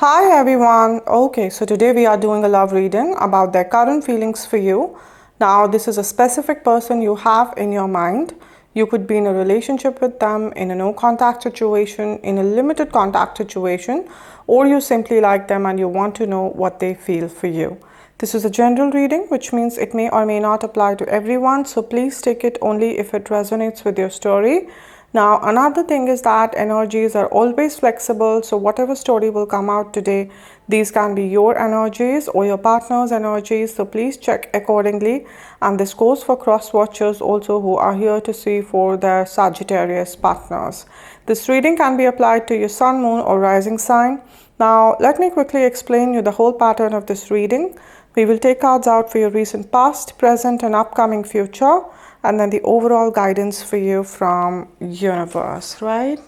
Hi everyone. Okay, so today we are doing a love reading about their current feelings for you. Now, this is a specific person you have in your mind. You could be in a relationship with them, in a no contact situation, in a limited contact situation, or you simply like them and you want to know what they feel for you. This is a general reading, which means it may or may not apply to everyone. So please take it only if it resonates with your story. Now, another thing is that energies are always flexible. So whatever story will come out today, these can be your energies or your partner's energies. So please check accordingly. And this goes for cross watchers also who are here to see for their Sagittarius partners. This reading can be applied to your sun, moon or rising sign. Now, let me quickly explain you the whole pattern of this reading. We will take cards out for your recent past, present and upcoming future, and then the overall guidance for you from universe, right?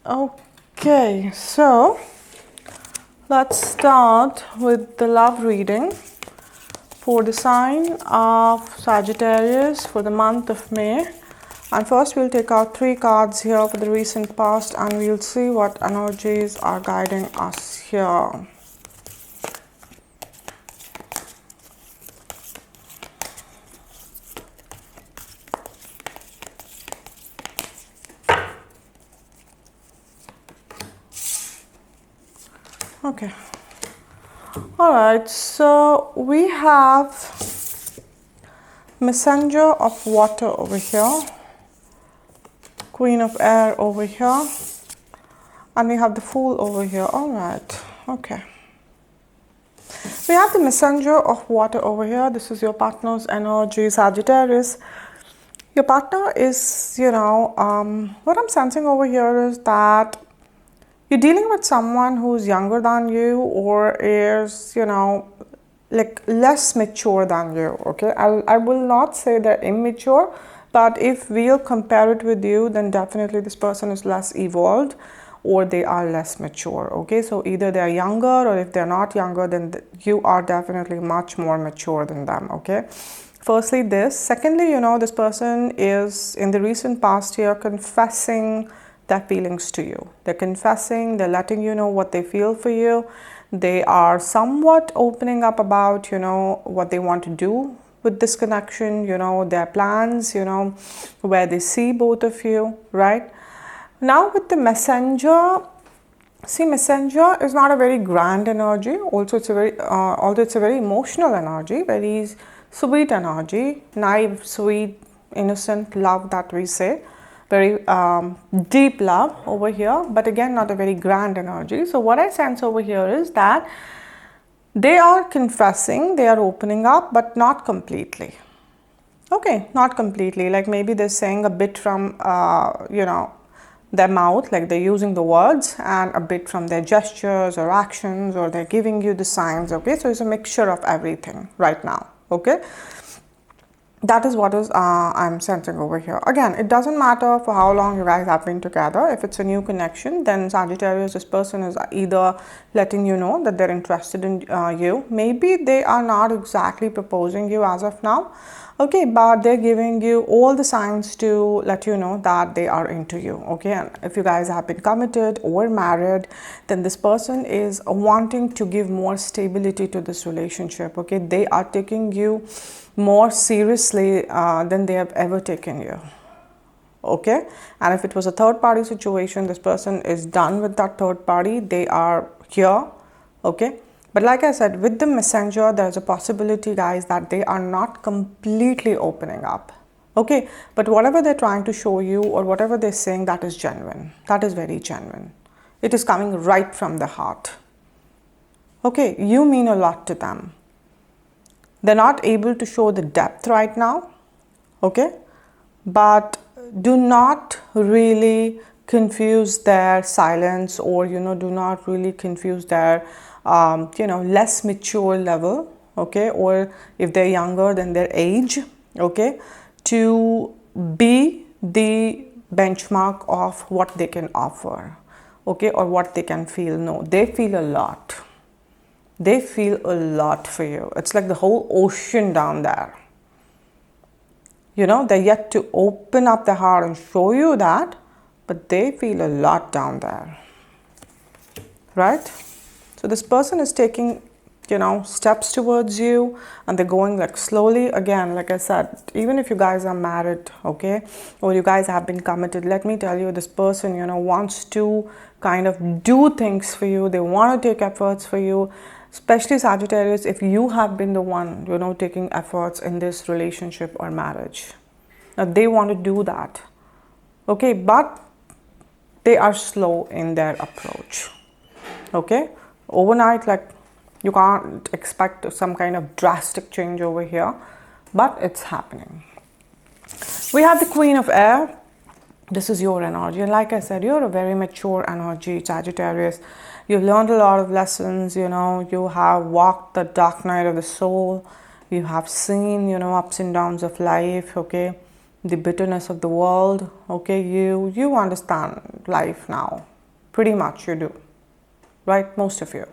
Okay, so let's start with the love reading for the sign of Sagittarius for the month of May. And first we'll take out 3 cards here for the recent past and we'll see what energies are guiding us here. Okay. All right, so we have Messenger of Water over here, Queen of Air over here, and we have the Fool over here. All right, okay. We have the Messenger of Water over here. This is your partner's energy, Sagittarius. Your partner is, what I'm sensing over here is that you're dealing with someone who's younger than you or is, like less mature than you, okay? I will not say they're immature, but if we'll compare it with you, then definitely this person is less evolved or they are less mature, okay? So either they're younger or if they're not younger, then you are definitely much more mature than them, okay? Firstly, this. Secondly, this person is in the recent past here confessing their feelings to you. They're confessing, they're letting you know what they feel for you. They are somewhat opening up about, what they want to do with this connection, their plans, where they see both of you, right? Now with the Messenger, see, Messenger is not a very grand energy. Also, it's a very emotional energy, very sweet energy, naive, sweet, innocent love that we say. Very deep love over here, but again, not a very grand energy. So what I sense over here is that they are confessing, they are opening up, but not completely. Okay, not completely. Like maybe they're saying a bit from, their mouth, like they're using the words, and a bit from their gestures or actions, or they're giving you the signs, okay? So it's a mixture of everything right now, okay? That is what is I'm sensing over here. Again, it doesn't matter for how long you guys have been together. If it's a new connection, then Sagittarius, this person is either letting you know that they're interested in you. Maybe they are not exactly proposing you as of now. Okay, but they're giving you all the signs to let you know that they are into you. Okay, and if you guys have been committed or married, then this person is wanting to give more stability to this relationship. Okay, they are taking you more seriously than they have ever taken you. Okay, and if it was a third party situation, this person is done with that third party. They are here. Okay, but like I said, with the Messenger, there's a possibility, guys, that they are not completely opening up. Okay, but whatever they're trying to show you or whatever they're saying, that is genuine. That is very genuine. It is coming right from the heart. Okay, you mean a lot to them. They're not able to show the depth right now, okay? But do not really confuse their silence or, do not really confuse their, less mature level, okay? Or if they're younger than their age, okay? To be the benchmark of what they can offer, okay? Or what they can feel. No, they feel a lot. They feel a lot for you. It's like the whole ocean down there. They're yet to open up their heart and show you that, but they feel a lot down there. Right? So this person is taking, you know, steps towards you, and they're going like slowly. Again, like I said, even if you guys are married, okay, or you guys have been committed, let me tell you, this person, you know, wants to kind of do things for you. They want to take efforts for you, especially Sagittarius, if you have been the one, you know, taking efforts in this relationship or marriage. Now they want to do that, okay, but they are slow in their approach, okay. Overnight, like, you can't expect some kind of drastic change over here, but it's happening. We have the Queen of Air. This is your energy, and like I said, you're a very mature energy, Sagittarius. You've learned a lot of lessons, you know, you have walked the dark night of the soul. You have seen, you know, ups and downs of life, okay, the bitterness of the world, okay. You understand life now, pretty much you do, right? Most of you.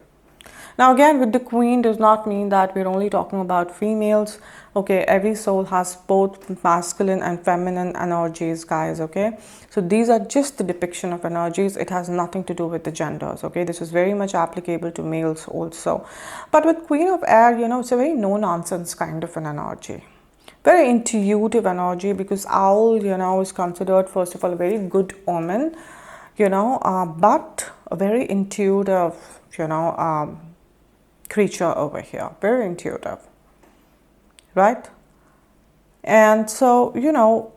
Now again, with the Queen does not mean that we're only talking about females, okay. Every soul has both masculine and feminine energies, guys, okay. So these are just the depiction of energies. It has nothing to do with the genders, okay. This is very much applicable to males also. But with Queen of Air, you know, it's a very no-nonsense kind of an energy. Very intuitive energy, because owl, you know, is considered, first of all, a very good omen, you know, but a very intuitive, you know, creature over here, very intuitive, right? And so, you know,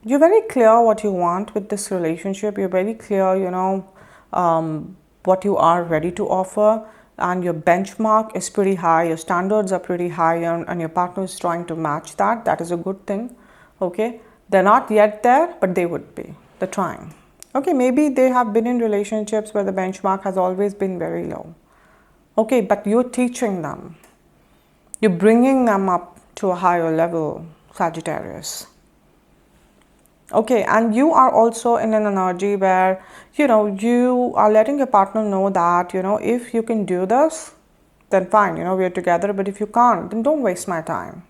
you're very clear what you want with this relationship. You're very clear, you know, what you are ready to offer, and your benchmark is pretty high, your standards are pretty high, and your partner is trying to match that. That is a good thing, okay. They're not yet there, but they would be. They're trying, okay. Maybe they have been in relationships where the benchmark has always been very low, okay, but you're teaching them. You're bringing them up to a higher level, Sagittarius. Okay, and you are also in an energy where, you know, you are letting your partner know that, you know, if you can do this, then fine, you know, we're together. But if you can't, then don't waste my time.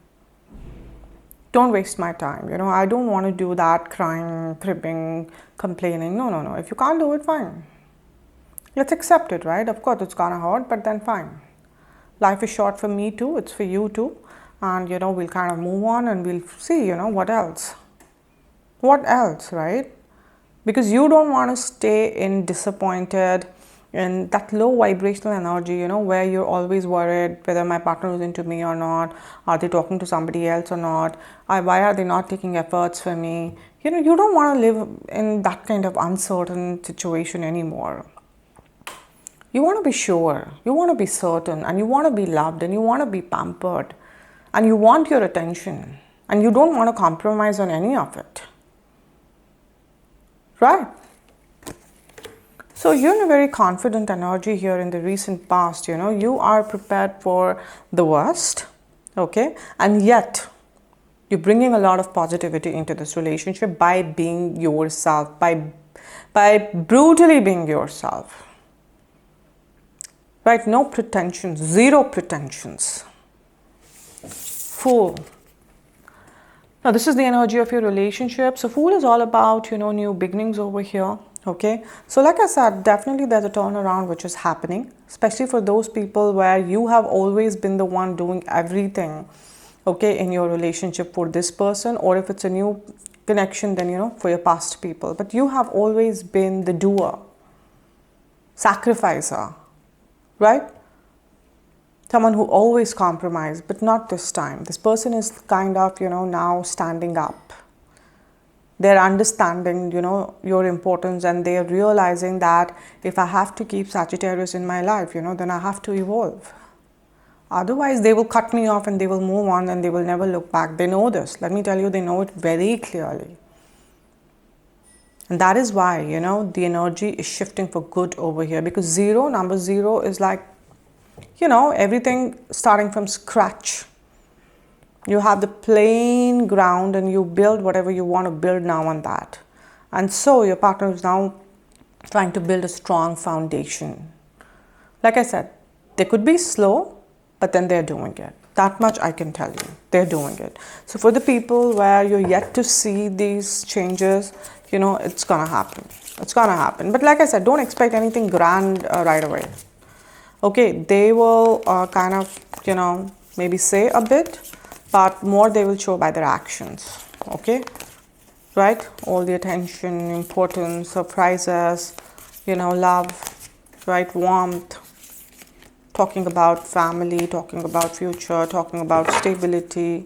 Don't waste my time. You know, I don't want to do that crying, cribbing, complaining. No, no, no. If you can't do it, fine. Let's accept it, right? Of course, it's gonna hurt, but then fine. Life is short for me too. It's for you too. And, you know, we'll kind of move on and we'll see, you know, what else. What else, right? Because you don't want to stay in disappointed, in that low vibrational energy, you know, where you're always worried whether my partner is into me or not. Are they talking to somebody else or not? Why are they not taking efforts for me? You know, you don't want to live in that kind of uncertain situation anymore. You want to be sure, you want to be certain, and you want to be loved, and you want to be pampered, and you want your attention, and you don't want to compromise on any of it. Right? So you're in a very confident energy here in the recent past, you know, you are prepared for the worst, okay, and yet you're bringing a lot of positivity into this relationship by being yourself, by brutally being yourself. Right? No pretensions, zero pretensions. Fool. Now this is the energy of your relationship. So Fool is all about, you know, new beginnings over here. Okay. So like I said, definitely there's a turnaround which is happening, especially for those people where you have always been the one doing everything, okay, in your relationship for this person, or if it's a new connection, then, you know, for your past people. But you have always been the doer, sacrificer, right? Someone who always compromised, but not this time. This person is kind of, you know, now standing up. They're understanding, you know, your importance, and they're realizing that if I have to keep Sagittarius in my life, you know, then I have to evolve. Otherwise, they will cut me off and they will move on and they will never look back. They know this. Let me tell you, they know it very clearly. And that is why, you know, the energy is shifting for good over here, because number zero is like, you know, everything starting from scratch. You have the plain ground and you build whatever you want to build now on that. And so your partner is now trying to build a strong foundation. Like I said, they could be slow, but then they're doing it. That much I can tell you. They're doing it. So for the people where you're yet to see these changes, you know, it's going to happen. It's going to happen. But like I said, don't expect anything grand right away. Okay, they will kind of, you know, maybe say a bit, but more they will show by their actions. Okay, right? All the attention, importance, surprises, you know, love, right? Warmth, talking about family, talking about future, talking about stability,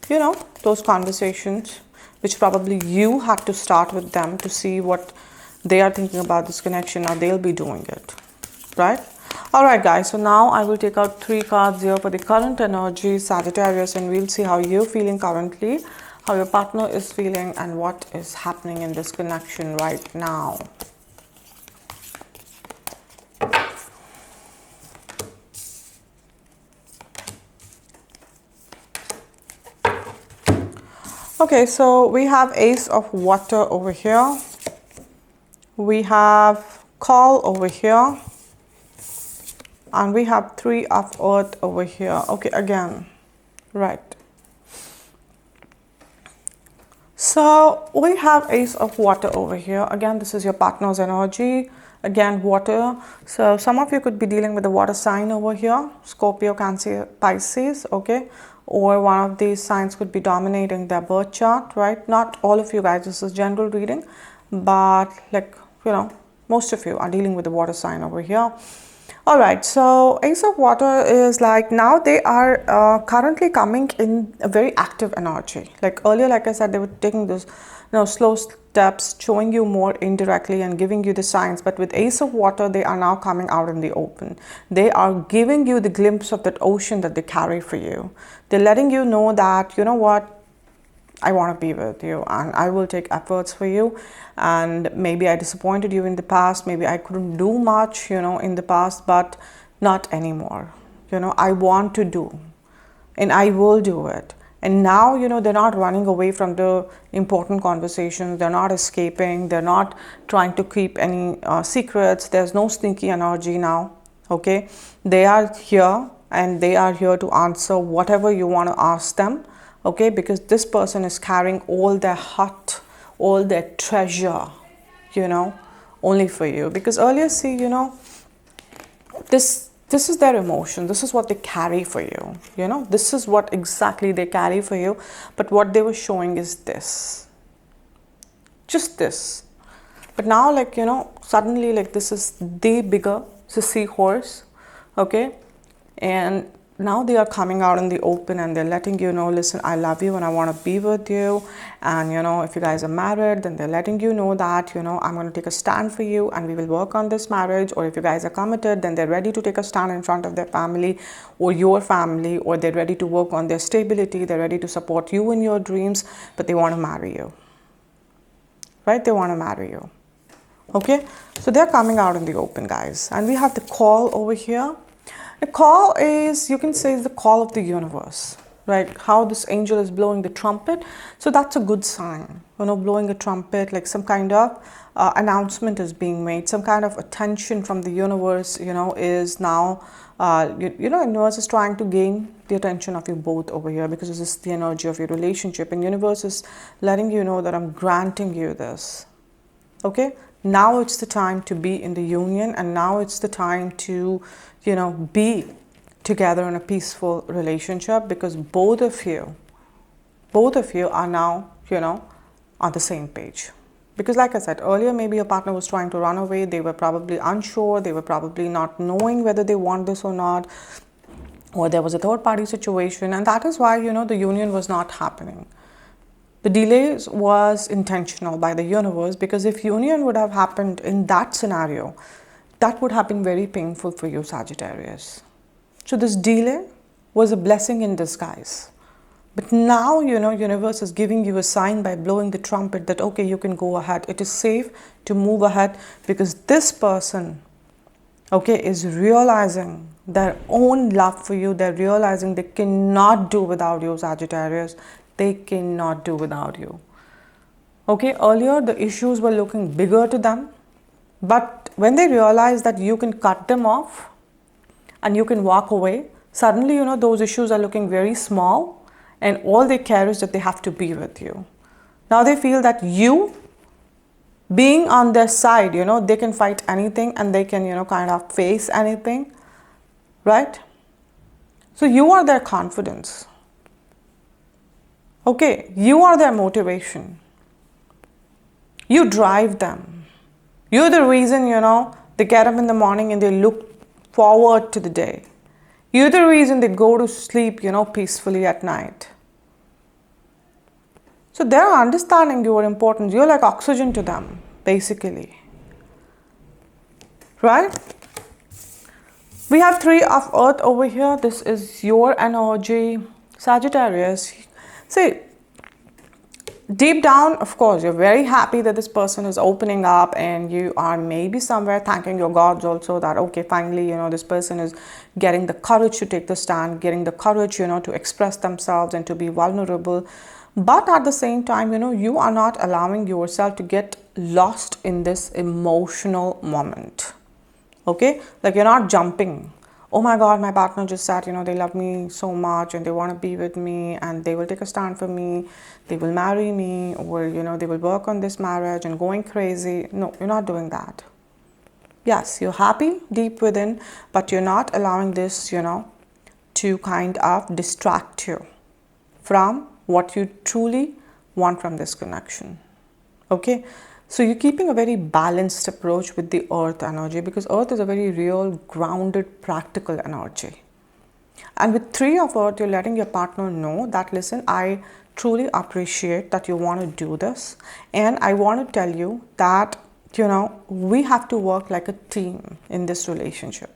you know, those conversations which probably you had to start with them to see what they are thinking about this connection. Now they'll be doing it, right? All right, guys, so now I will take out 3 cards here for the current energy, Sagittarius, and we'll see how you're feeling currently, how your partner is feeling, and what is happening in this connection right now. Okay, so we have Ace of Water over here. We have Call over here. And we have 3 of Earth over here. Okay, again, right. So we have Ace of Water over here. Again, this is your partner's energy. Again, water. So some of you could be dealing with the water sign over here. Scorpio, Cancer, Pisces, okay? Or one of these signs could be dominating their birth chart, right? Not all of you guys, this is general reading. But like, you know, most of you are dealing with the water sign over here. All right, so Ace of Water is like, now they are currently coming in a very active energy. Like earlier, like I said, they were taking this, you know, slow steps, showing you more indirectly and giving you the signs. But with Ace of Water, they are now coming out in the open. They are giving you the glimpse of that ocean that they carry for you. They're letting you know that, you know what, I want to be with you and I will take efforts for you. And maybe I disappointed you in the past. Maybe I couldn't do much, you know, in the past, but not anymore. You know, I want to do and I will do it. And now, you know, they're not running away from the important conversations. They're not escaping. They're not trying to keep any secrets. There's no sneaky energy now. Okay. They are here and they are here to answer whatever you want to ask them. Okay, because this person is carrying all their heart, all their treasure, you know, only for you. Because earlier, see, you know, this is their emotion. This is what they carry for you. You know, this is what exactly they carry for you. But what they were showing is this. Just this. But now, like, you know, suddenly, like, this is the bigger, it's a seahorse. Okay. And now they are coming out in the open and they're letting you know, listen, I love you and I want to be with you. And, you know, if you guys are married, then they're letting you know that, you know, I'm going to take a stand for you and we will work on this marriage. Or if you guys are committed, then they're ready to take a stand in front of their family or your family, or they're ready to work on their stability. They're ready to support you in your dreams, but they want to marry you, right? They want to marry you. Okay. So they're coming out in the open, guys. And we have the Call over here. The call is, you can say, is the call of the universe, right? How this angel is blowing the trumpet. So that's a good sign, you know, blowing a trumpet, like some kind of announcement is being made, some kind of attention from the universe, you know, is now, you know, universe is trying to gain the attention of you both over here, because this is the energy of your relationship. And universe is letting you know that I'm granting you this. Okay. Now it's the time to be in the union, and now it's the time to, you know, be together in a peaceful relationship, because both of you are now, you know, on the same page. Because like I said earlier, maybe your partner was trying to run away. They were probably unsure. They were probably not knowing whether they want this or not, or there was a third party situation. And that is why, you know, the union was not happening. The delays was intentional by the universe, because if union would have happened in that scenario, that would have been very painful for you, Sagittarius. So this delay was a blessing in disguise. But now, you know, universe is giving you a sign by blowing the trumpet that, okay, you can go ahead. It is safe to move ahead, because this person, okay, is realizing their own love for you. They're realizing they cannot do without you, Sagittarius. They cannot do without you. Okay, earlier the issues were looking bigger to them, but when they realize that you can cut them off and you can walk away, suddenly, you know, those issues are looking very small, and all they care is that they have to be with you. Now they feel that you being on their side, you know, they can fight anything and they can, you know, kind of face anything. right? So you are their confidence. Okay, you are their motivation. You drive them. You're the reason, they get up in the morning and they look forward to the day. You're the reason they go to sleep, peacefully at night. So they're understanding your importance. You're like oxygen to them, basically. Right? We have 3 of Earth over here. This is your energy, Sagittarius. See, deep down, of course, you're very happy that this person is opening up, and you are maybe somewhere thanking your gods also that, okay, finally, this person is getting the courage to take the stand, getting the courage, to express themselves and to be vulnerable. But at the same time, you are not allowing yourself to get lost in this emotional moment. Okay, like you're not jumping. Oh my God, my partner just said, they love me so much and they want to be with me and they will take a stand for me. They will marry me, or, they will work on this marriage and going crazy. No, you're not doing that. Yes, you're happy deep within, but you're not allowing this, to kind of distract you from what you truly want from this connection. Okay. So you're keeping a very balanced approach with the earth energy, because earth is a very real, grounded, practical energy. And with 3 of earth, you're letting your partner know that, listen, I truly appreciate that you want to do this. And I want to tell you that, we have to work like a team in this relationship.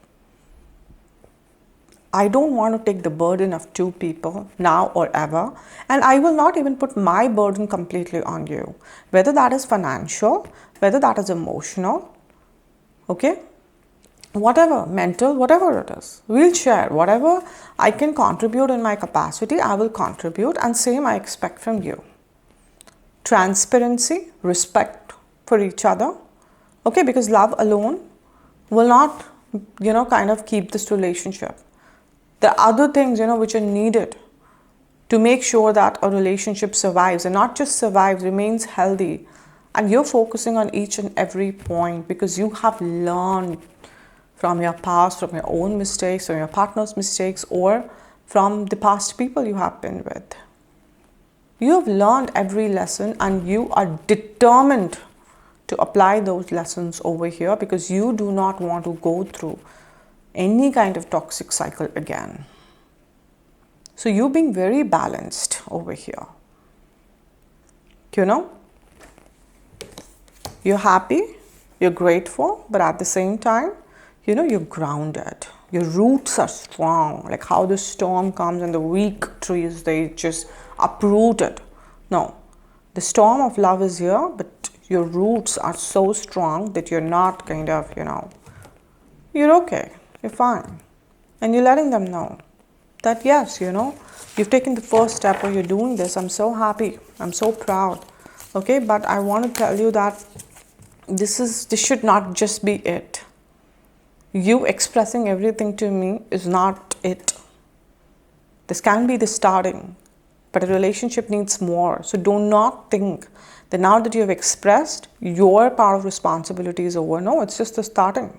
I don't want to take the burden of 2 people now or ever, and I will not even put my burden completely on you, whether that is financial, whether that is emotional, okay, whatever, mental, whatever it is. We'll share whatever I can contribute in my capacity. I will contribute, and same I expect from you. Transparency, respect for each other, okay, because love alone will not, kind of keep this relationship. There are other things, which are needed to make sure that a relationship survives, and not just survives, remains healthy. And you're focusing on each and every point because you have learned from your past, from your own mistakes, from your partner's mistakes, or from the past people you have been with. You have learned every lesson and you are determined to apply those lessons over here, because you do not want to go through any kind of toxic cycle again. So you're being very balanced over here. You're happy, you're grateful, but at the same time, you're grounded. Your roots are strong, like how the storm comes and the weak trees, they just uprooted. No, the storm of love is here, but your roots are so strong that you're not kind of, you're okay. You're fine. And you're letting them know that, yes, you've taken the first step, or you're doing this. I'm so happy. I'm so proud. Okay, but I want to tell you that this should not just be it. You expressing everything to me is not it. This can be the starting, but a relationship needs more. So do not think that now that you have expressed, your part of responsibility is over. No, it's just the starting.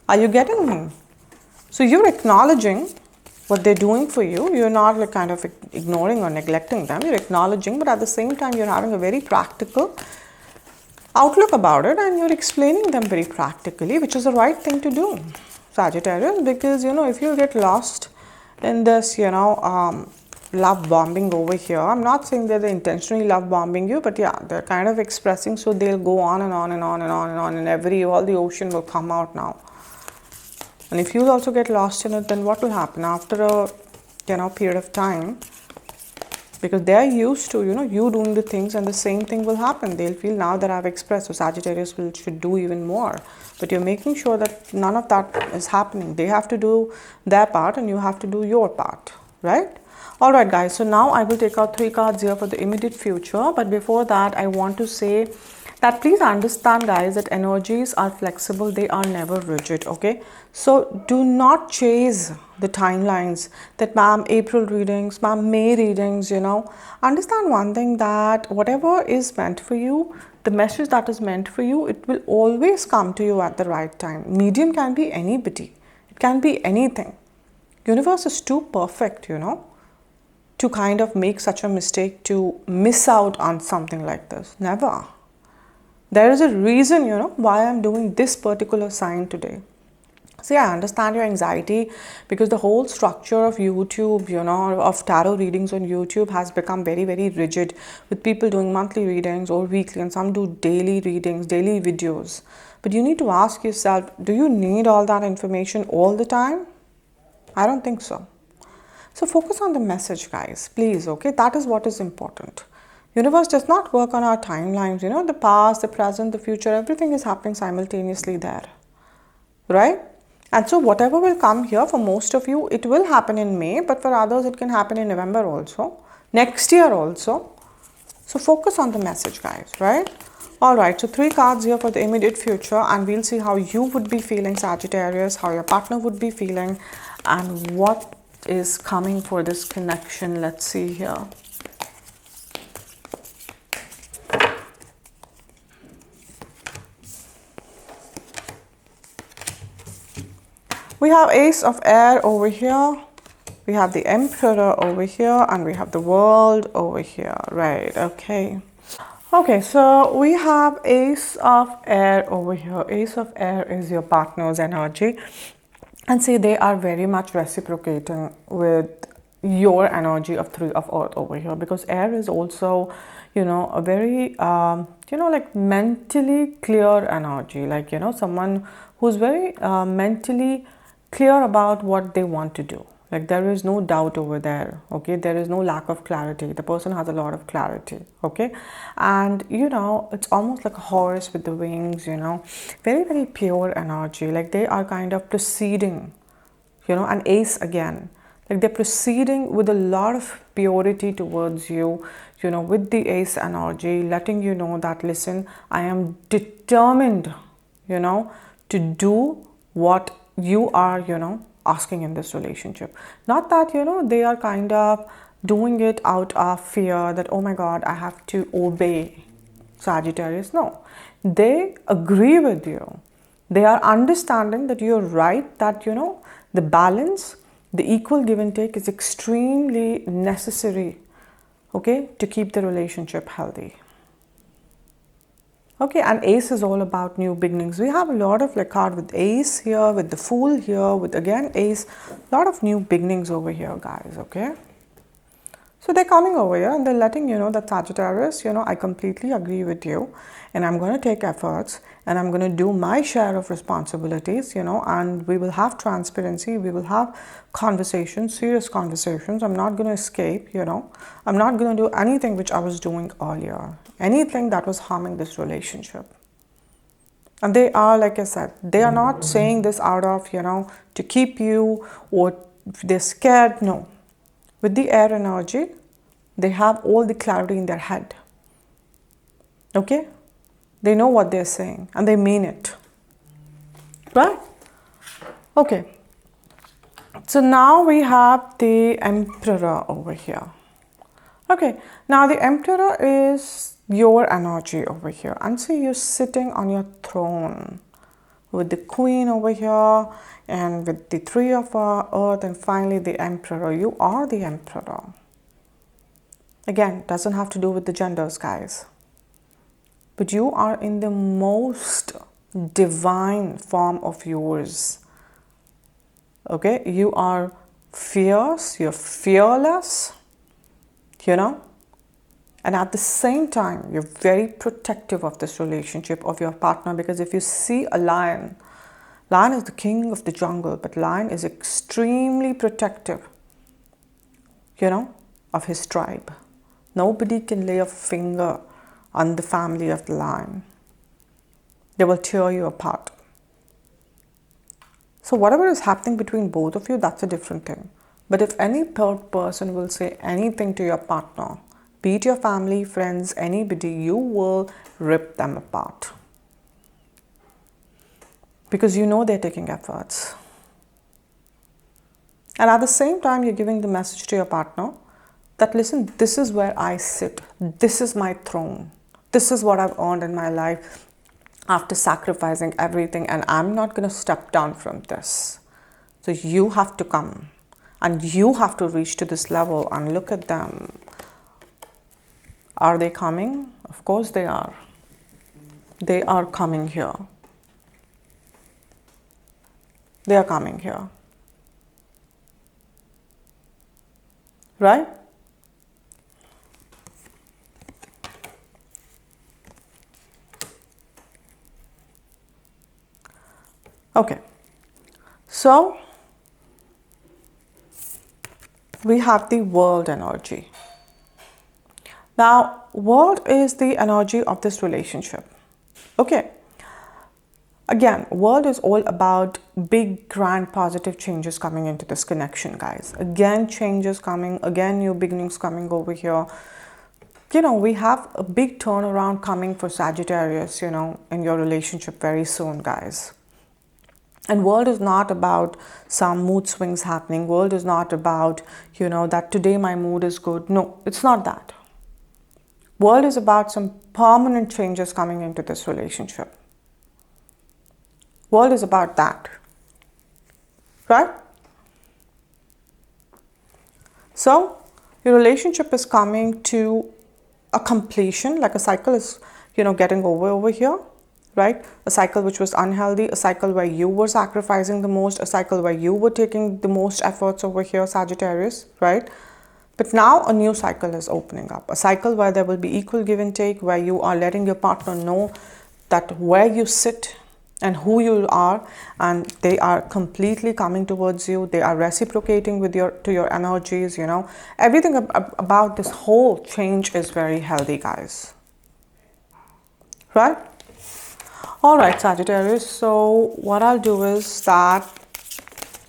Are you getting me? So you're acknowledging what they're doing for you. You're not like kind of ignoring or neglecting them. You're acknowledging, but at the same time, you're having a very practical outlook about it, and you're explaining them very practically, which is the right thing to do, Sagittarius, because, if you get lost in this, love bombing over here, I'm not saying that they're intentionally love bombing you, but yeah, they're kind of expressing, so they'll go on and on and on and on and on, and all the ocean will come out now. And if you also get lost in it, then what will happen after a period of time? Because they're used to you doing the things, and the same thing will happen. They'll feel, now that I've expressed, so Sagittarius should do even more. But you're making sure that none of that is happening. They have to do their part and you have to do your part, right? All right, guys. So now I will take out 3 cards here for the immediate future. But before that, I want to say that please understand, guys, that energies are flexible. They are never rigid, okay? So do not chase the timelines that, ma'am, April readings, ma'am, May readings, Understand one thing, that whatever is meant for you, the message that is meant for you, it will always come to you at the right time. Medium can be anybody. can be anything. Universe is too perfect, you know, to kind of make such a mistake, to miss out on something like this. Never. There is a reason, you know, why I'm doing this particular sign today. See, I understand your anxiety because the whole structure of YouTube, you know, of tarot readings on YouTube has become very, very rigid, with people doing monthly readings or weekly, and some do daily readings, daily videos. But you need to ask yourself, do you need all that information all the time? I don't think so. So focus on the message, guys, please, okay? That is what is important. Universe does not work on our timelines, you know, the past, the present, the future, everything is happening simultaneously there, right? And so whatever will come here, for most of you, it will happen in May, but for others, it can happen in November also, next year also. So focus on the message, guys, right? All right, so 3 cards here for the immediate future, and we'll see how you would be feeling, Sagittarius, how your partner would be feeling, and what is coming for this connection. Let's see here. We have Ace of Air over here. We have the Emperor over here, and we have the World over here. Right, okay. Okay, so we have Ace of Air over here. Ace of Air is your partner's energy. And see, they are very much reciprocating with your energy of 3 of Earth over here, because air is also, you know, a very, you know, like mentally clear energy. Like, you know, someone who's very mentally clear about what they want to do. Like, there is no doubt over there, okay? There is no lack of clarity. The person has a lot of clarity, okay? And, you know, it's almost like a horse with the wings, you know? Very, very pure energy. Like, they are kind of proceeding, you know, an ace again. Like, they're proceeding with a lot of purity towards you, you know, with the ace energy, letting you know that, listen, I am determined, you know, to do what you are, you know, asking in this relationship. Not that, you know, they are kind of doing it out of fear that, oh my God, I have to obey Sagittarius. No, they agree with you. They are understanding that you're right, that, you know, the balance, the equal give and take is extremely necessary, okay, to keep the relationship healthy. Okay, and Ace is all about new beginnings. We have a lot of like card with Ace here, with the Fool here, with again Ace. A lot of new beginnings over here, guys, okay? So they're coming over here and they're letting you know that, Sagittarius, you know, I completely agree with you, and I'm going to take efforts, and I'm going to do my share of responsibilities, you know, and we will have transparency. We will have conversations, serious conversations. I'm not going to escape, you know. I'm not going to do anything which I was doing earlier, anything that was harming this relationship. And they are, like I said, they are not saying this out of, you know, to keep you, or they're scared. No. With the air energy, they have all the clarity in their head. Okay? They know what they're saying and they mean it. Right? Okay. So now we have the Emperor over here. Okay. Now the Emperor is your energy over here. And so you're sitting on your throne with the Queen over here, and with the 3 of Earth, and finally the Emperor. You are the Emperor. Again, doesn't have to do with the genders, guys. But you are in the most divine form of yours. Okay? You are fierce, you're fearless, you know? And at the same time, you're very protective of this relationship, of your partner, because if you see a lion, lion is the king of the jungle, but lion is extremely protective, you know, of his tribe. Nobody can lay a finger on the family of the lion. They will tear you apart. So whatever is happening between both of you, that's a different thing. But if any third person will say anything to your partner, be it your family, friends, anybody, you will rip them apart. Because you know they're taking efforts. And at the same time, you're giving the message to your partner that, listen, this is where I sit. This is my throne. This is what I've earned in my life after sacrificing everything, and I'm not going to step down from this. So you have to come and you have to reach to this level and look at them. Are they coming? Of course they are. They are coming here. They are coming here. Right? Okay. So we have the world energy. Now, world is the energy of this relationship. Okay. Again, world is all about big, grand, positive changes coming into this connection, guys. Again, changes coming. Again, new beginnings coming over here. You know, we have a big turnaround coming for Sagittarius, you know, in your relationship very soon, guys. And world is not about some mood swings happening. World is not about, you know, that today my mood is good. No, it's not that. World is about some permanent changes coming into this relationship. World is about that. Right? So, your relationship is coming to a completion, like a cycle is, you know, getting over here. Right? A cycle which was unhealthy, a cycle where you were sacrificing the most, a cycle where you were taking the most efforts over here, Sagittarius, right? But now a new cycle is opening up, a cycle where there will be equal give and take, where you are letting your partner know that where you sit and who you are, and they are completely coming towards you. They are reciprocating with your energies, you know. Everything about this whole change is very healthy, guys. Right? Alright, Sagittarius, so what I'll do is that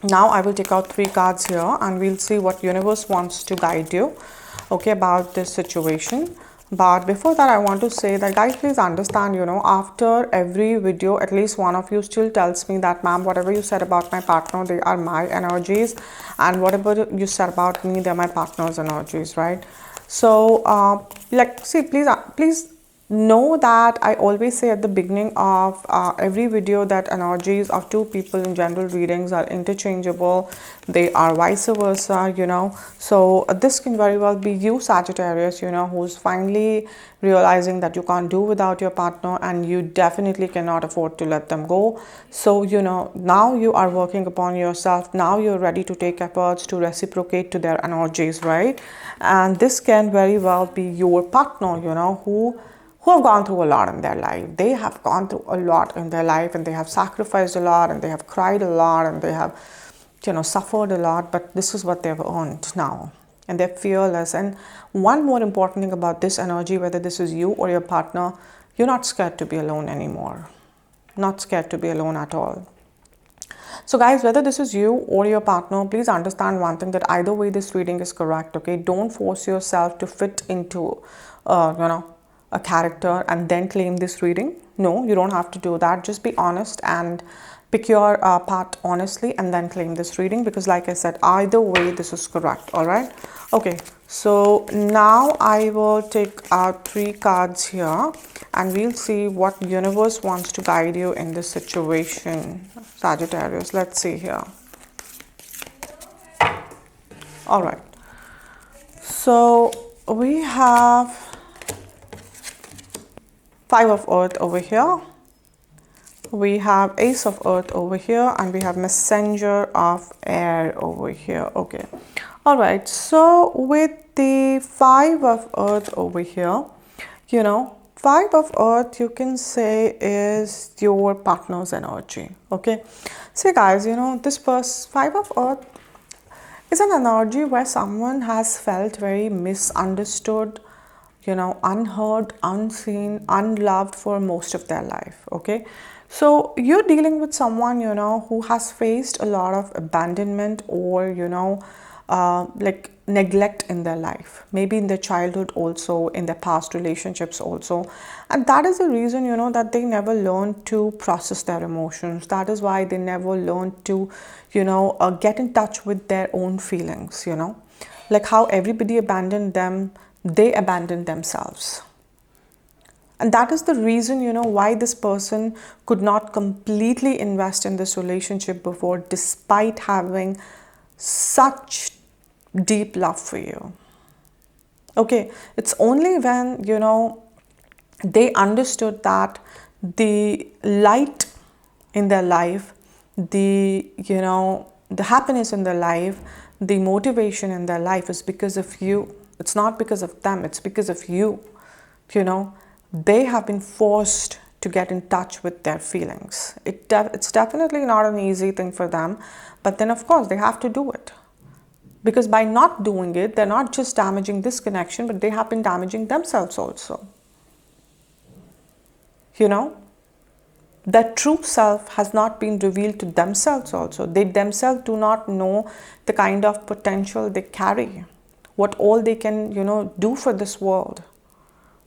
now I will take out 3 cards here and we'll see what universe wants to guide you, okay, about this situation. But before that, I want to say that, guys, please understand, you know, after every video, at least one of you still tells me that, ma'am, whatever you said about my partner, they are my energies, and whatever you said about me, they're my partner's energies, right? So, like, see, please know that I always say at the beginning of every video that energies of 2 people in general readings are interchangeable. They are vice versa, you know. So this can very well be you, Sagittarius, you know, who's finally realizing that you can't do without your partner and you definitely cannot afford to let them go. So, you know, now you are working upon yourself. Now you're ready to take efforts to reciprocate to their energies, right? And this can very well be your partner, you know, who have gone through a lot in their life. They have gone through a lot in their life and they have sacrificed a lot and they have cried a lot and they have, you know, suffered a lot, but this is what they've earned now. And they're fearless. And one more important thing about this energy, whether this is you or your partner, you're not scared to be alone anymore. Not scared to be alone at all. So guys, whether this is you or your partner, please understand one thing, that either way this reading is correct, okay? Don't force yourself to fit into, you know, a character and then claim this reading. No, you don't have to do that. Just be honest and pick your part honestly and then claim this reading, because like I said, either way this is correct. All right, okay, so now I will take out 3 cards here and we'll see what universe wants to guide you in this situation, Sagittarius. Let's see here. All right, so we have 5 of Earth over here, we have Ace of Earth over here, and we have Messenger of Air over here. Okay, all right, so with the 5 of Earth over here, you know, 5 of Earth you can say is your partner's energy. Okay, see guys, you know, this 5 of Earth is an energy where someone has felt very misunderstood, you know, unheard, unseen, unloved for most of their life. Okay, so you're dealing with someone, you know, who has faced a lot of abandonment or, you know, like neglect in their life, maybe in their childhood also, in their past relationships also, and that is the reason, you know, that they never learned to process their emotions. That is why they never learned to, you know, get in touch with their own feelings, you know, like how everybody abandoned them, they abandoned themselves. And that is the reason, why this person could not completely invest in this relationship before, despite having such deep love for you. Okay, it's only when, they understood that the light in their life, the happiness in their life, the motivation in their life is because of you. It's not because of them, it's because of you. They have been forced to get in touch with their feelings. It's definitely not an easy thing for them, but then of course they have to do it. Because by not doing it, they're not just damaging this connection, but they have been damaging themselves also. Their true self has not been revealed to themselves also. They themselves do not know the kind of potential they carry, what all they can, do for this world.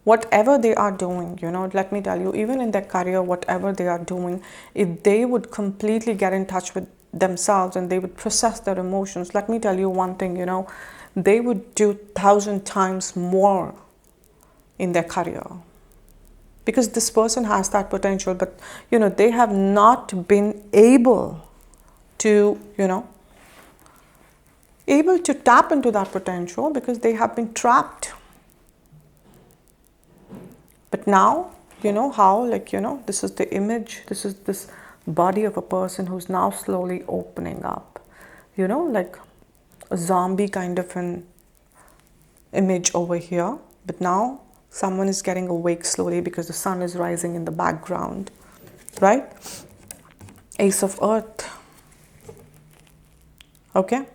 Whatever they are doing, let me tell you, even in their career, whatever they are doing, if they would completely get in touch with themselves and they would process their emotions, let me tell you one thing, they would do 1,000 times more in their career. Because this person has that potential, but, they have not been able to, able to tap into that potential because they have been trapped. But now, how, this is the image, this is this body of a person who's now slowly opening up, like a zombie kind of an image over here. But now someone is getting awake slowly because the sun is rising in the background, right? Ace of Earth. Okay?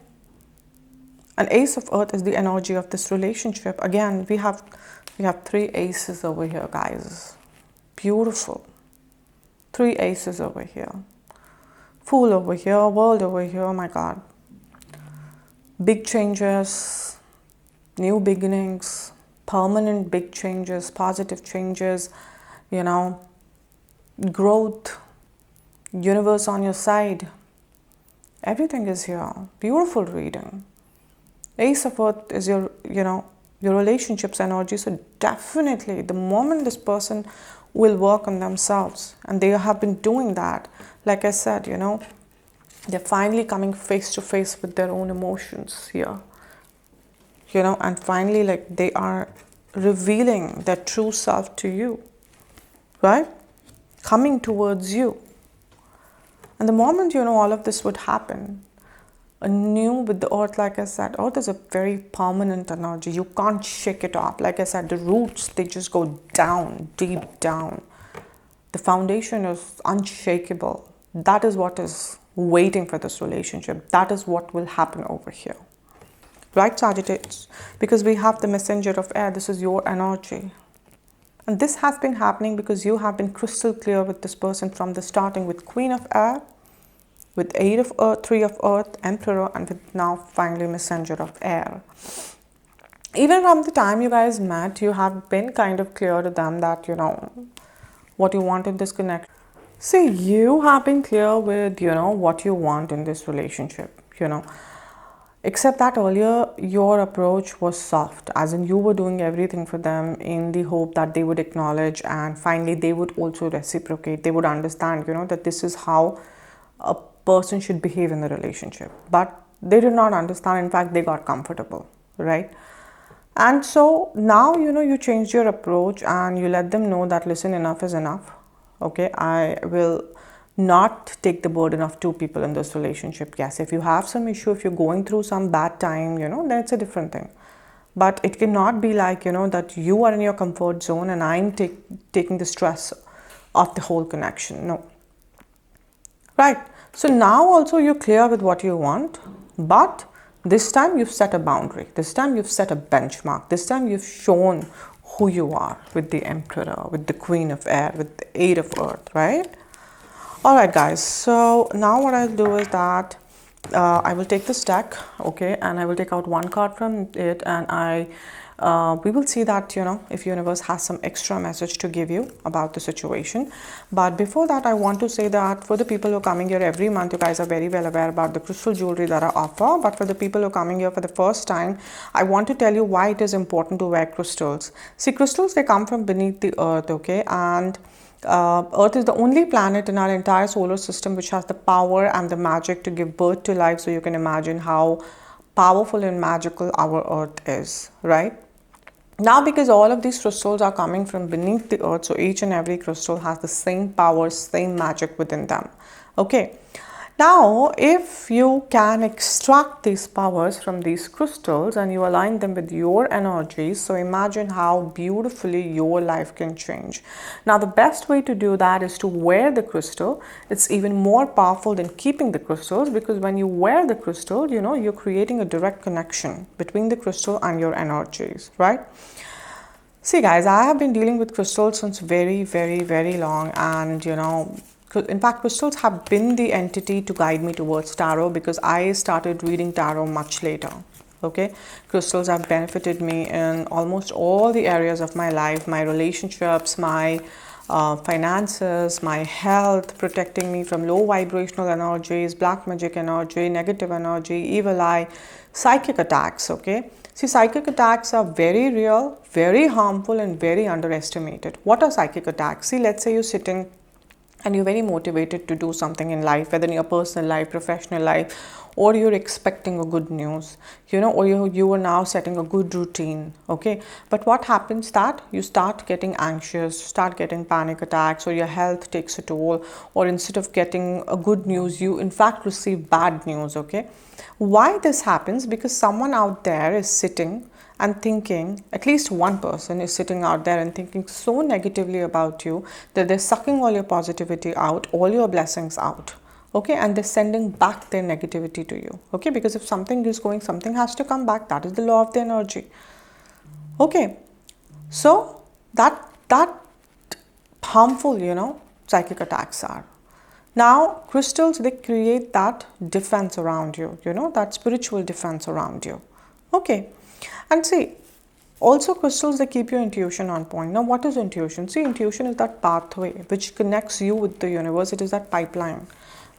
An Ace of Earth is the energy of this relationship. Again, we have 3 aces over here, guys. Beautiful. 3 aces over here. Fool over here, World over here, oh my God. Big changes, new beginnings, permanent big changes, positive changes, growth, universe on your side. Everything is here. Beautiful reading. Ace of Earth is your relationship's energy. So definitely the moment this person will work on themselves, and they have been doing that, like I said, they're finally coming face to face with their own emotions here, and finally they are revealing their true self to you, right? Coming towards you. And the moment, all of this would happen, anew with the earth, like I said, earth is a very permanent energy. You can't shake it off. Like I said, the roots, they just go down, deep down. The foundation is unshakable. That is what is waiting for this relationship. That is what will happen over here. Right, Sagittarius? Because we have the messenger of air. This is your energy. And this has been happening because you have been crystal clear with this person from the starting, with Queen of Air, with 8 of Earth, 3 of Earth, Emperor, and with now finally Messenger of Air. Even from the time you guys met, you have been kind of clear to them that, what you want in this connection. See, you have been clear with, what you want in this relationship, Except that earlier, your approach was soft, as in you were doing everything for them in the hope that they would acknowledge, and finally they would also reciprocate. They would understand, that this is how a person should behave in the relationship. But they did not understand. In fact, they got comfortable, right? And so now, you changed your approach and you let them know that, listen, enough is enough. Okay, I will not take the burden of 2 people in this relationship. Yes, if you have some issue, if you're going through some bad time, then it's a different thing. But it cannot be like, that you are in your comfort zone and I'm taking the stress of the whole connection. No. Right. So now also you're clear with what you want, but this time you've set a boundary. This time you've set a benchmark. This time you've shown who you are with the Emperor, with the Queen of Air, with the 8 of Earth, right? Alright guys, so now what I'll do is that I will take this deck, okay, and I will take out 1 card from it, and I We will see that, you know, if universe has some extra message to give you about the situation. But before that, I want to say that for the people who are coming here every month, you guys are very well aware about the crystal jewelry that I offer. But for the people who are coming here for the first time, I want to tell you why it is important to wear crystals. See, crystals, they come from beneath the earth, okay? And Earth is the only planet in our entire solar system which has the power and the magic to give birth to life. So you can imagine how powerful and magical our Earth is, right? Now, because all of these crystals are coming from beneath the earth, so each and every crystal has the same power, same magic within them. Okay. Now, if you can extract these powers from these crystals and you align them with your energies, so imagine how beautifully your life can change. Now, the best way to do that is to wear the crystal. It's even more powerful than keeping the crystals, because when you wear the crystal, you know, you're creating a direct connection between the crystal and your energies, right? See guys, I have been dealing with crystals since very long, and you know, in fact, crystals have been the entity to guide me towards tarot, because I started reading tarot much later. Okay, crystals have benefited me in almost all the areas of my life, my relationships, my finances, my health, protecting me from low vibrational energies, black magic energy, negative energy, evil eye, psychic attacks. Okay, see, psychic attacks are very real, very harmful, and very underestimated. What are psychic attacks? See, let's say you're sitting and you're very motivated to do something in life, whether in your personal life, professional life, or you're expecting a good news, you know, or you are now setting a good routine. Okay, but what happens that you start getting anxious, start getting panic attacks, or your health takes a toll, or instead of getting a good news, you in fact receive bad news. Okay, why this happens? Because someone out there is sitting and thinking, at least one person is sitting out there and thinking so negatively about you that they're sucking all your positivity out, all your blessings out. Okay, and they're sending back their negativity to you. Okay, because if something is going, something has to come back. That is the law of the energy. Okay, so that harmful, you know, psychic attacks are. Now, crystals, they create that defense around you, you know, that spiritual defense around you. Okay. And see, also crystals, they keep your intuition on point. Now, what is intuition? See, intuition is that pathway which connects you with the universe. It is that pipeline,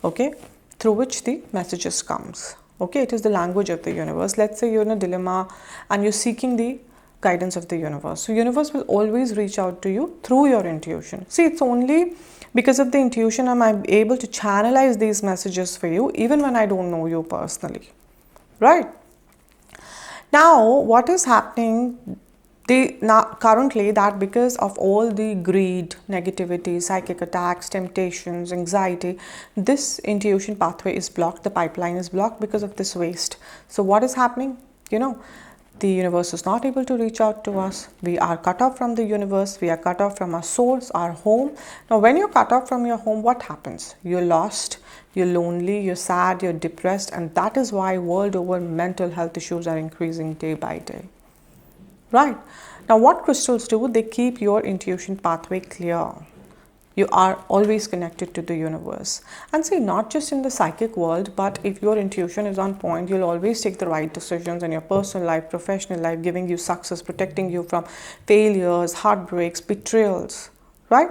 okay, through which the messages comes. Okay, it is the language of the universe. Let's say you're in a dilemma and you're seeking the guidance of the universe. So universe will always reach out to you through your intuition. See, it's only because of the intuition I'm able to channelize these messages for you, even when I don't know you personally, right? Now, what is happening currently, that because of all the greed, negativity, psychic attacks, temptations, anxiety, this intuition pathway is blocked, the pipeline is blocked because of this waste. So what is happening? You know, the universe is not able to reach out to us. We are cut off from the universe. We are cut off from our source, our home. Now, when you're cut off from your home, what happens? You're lost, you're lonely, you're sad, you're depressed. And that is why world over mental health issues are increasing day by day. Right. Now, what crystals do? They keep your intuition pathway clear. You are always connected to the universe. And see, not just in the psychic world, but if your intuition is on point, you'll always take the right decisions in your personal life, professional life, giving you success, protecting you from failures, heartbreaks, betrayals, right?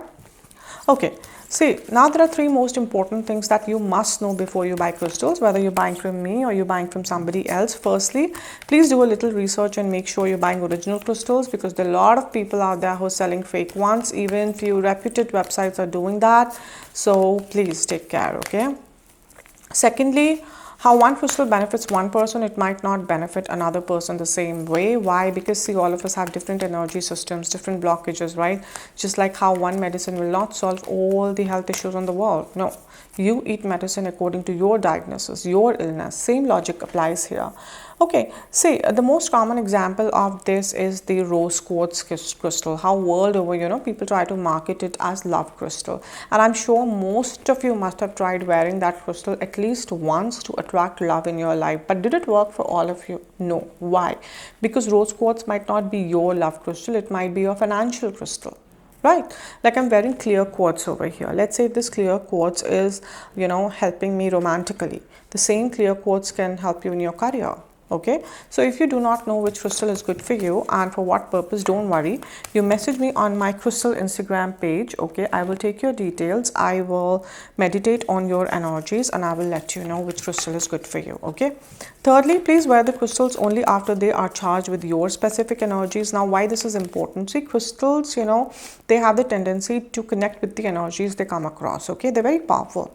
Okay, see, now there are three most important things that you must know before you buy crystals, whether you're buying from me or you're buying from somebody else. Firstly, please do a little research and make sure you're buying original crystals, because there are a lot of people out there who are selling fake ones. Even few reputed websites are doing that. So please take care, okay? Secondly, how one crystal benefits one person, it might not benefit another person the same way. Why? Because see, all of us have different energy systems, different blockages, right? Just like how one medicine will not solve all the health issues on the world. No, you eat medicine according to your diagnosis, your illness. Same logic applies here. Okay, see, the most common example of this is the rose quartz crystal. How world over, you know, people try to market it as love crystal. And I'm sure most of you must have tried wearing that crystal at least once to attract love in your life. But did it work for all of you? No. Why? Because rose quartz might not be your love crystal. It might be your financial crystal. Right? Like I'm wearing clear quartz over here. Let's say this clear quartz is, you know, helping me romantically. The same clear quartz can help you in your career. Okay, so if you do not know which crystal is good for you and for what purpose, don't worry. You message me on my crystal Instagram page. Okay, I will take your details. I will meditate on your energies and I will let you know which crystal is good for you. Okay, thirdly, please wear the crystals only after they are charged with your specific energies. Now, why this is important? See, crystals, they have the tendency to connect with the energies they come across. Okay, they're very powerful.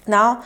Now,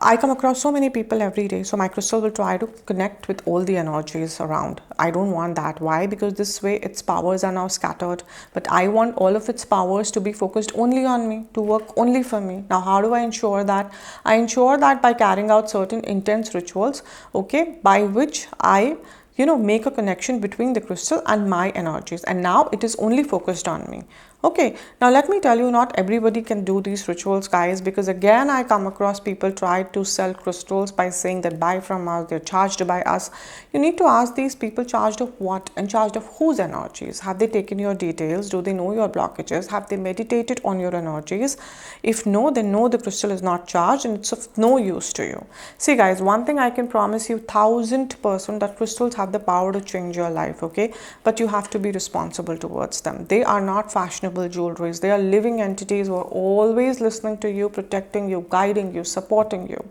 I come across so many people every day, so my crystal will try to connect with all the energies around. I don't want that. Why? Because this way its powers are now scattered, but I want all of its powers to be focused only on me, to work only for me. Now, how do I ensure that? I ensure that by carrying out certain intense rituals, okay, by which I make a connection between the crystal and my energies, and now it is only focused on me. Okay, now let me tell you, not everybody can do these rituals, guys, because again, I come across people try to sell crystals by saying that buy from us, they're charged by us. You need to ask these people, charged of what and charged of whose energies? Have they taken your details? Do they know your blockages? Have they meditated on your energies? If no, then no, the crystal is not charged and it's of no use to you. See, guys, one thing I can promise you 1000% that crystals have the power to change your life, okay? But you have to be responsible towards them. They are not fashionable jewelries. They are living entities who are always listening to you, protecting you, guiding you, supporting you,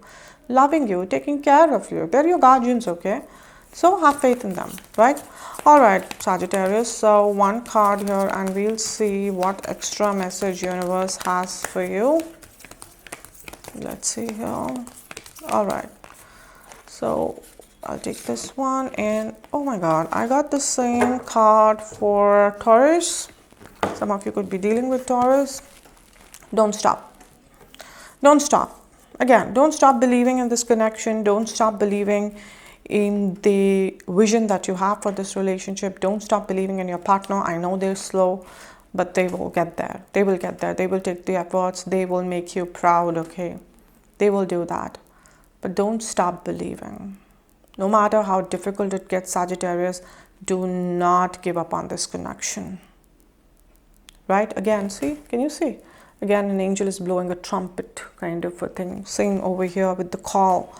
loving you, taking care of you. They're your guardians, okay? So have faith in them, right? All right, Sagittarius. So one card here and we'll see what extra message universe has for you. Let's see here. All right. So I'll take this one and oh my God, I got the same card for Taurus. Some of you could be dealing with Taurus. Don't stop. Don't stop. Again, don't stop believing in this connection. Don't stop believing in the vision that you have for this relationship. Don't stop believing in your partner. I know they're slow, but they will get there. They will get there. They will take the efforts. They will make you proud, okay? They will do that. But don't stop believing. No matter how difficult it gets, Sagittarius, do not give up on this connection. Right? Again, see? Can you see? Again, an angel is blowing a trumpet kind of a thing, sing over here with the call.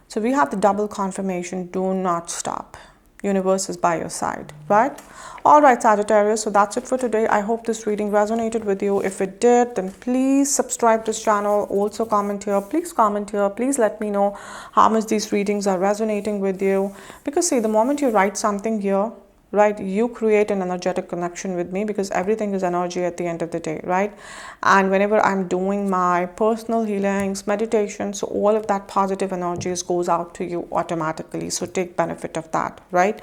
So we have the double confirmation. Do not stop. Universe is by your side, right? All right, Sagittarius. So that's it for today. I hope this reading resonated with you. If it did, then please subscribe to this channel. Also comment here. Please comment here. Please let me know how much these readings are resonating with you. Because see, the moment you write something here, right, you create an energetic connection with me, because everything is energy at the end of the day, right? And whenever I'm doing my personal healings, meditation, so all of that positive energies goes out to you automatically. So take benefit of that, right?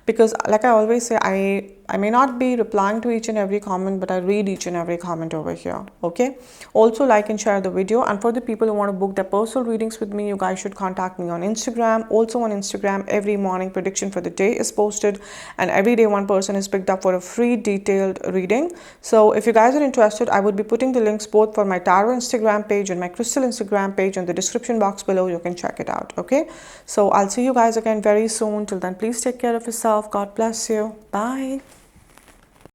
Because like I always say, I may not be replying to each and every comment, but I read each and every comment over here, okay? Also like and share the video. And for the people who want to book their personal readings with me, you guys should contact me on Instagram. Also on Instagram, every morning prediction for the day is posted, and every day one person is picked up for a free detailed reading. So if you guys are interested, I would be putting the links both for my tarot Instagram page and my crystal Instagram page in the description box below. You can check it out, okay? So I'll see you guys again very soon. Till then, please take care of yourself. God bless you. Bye.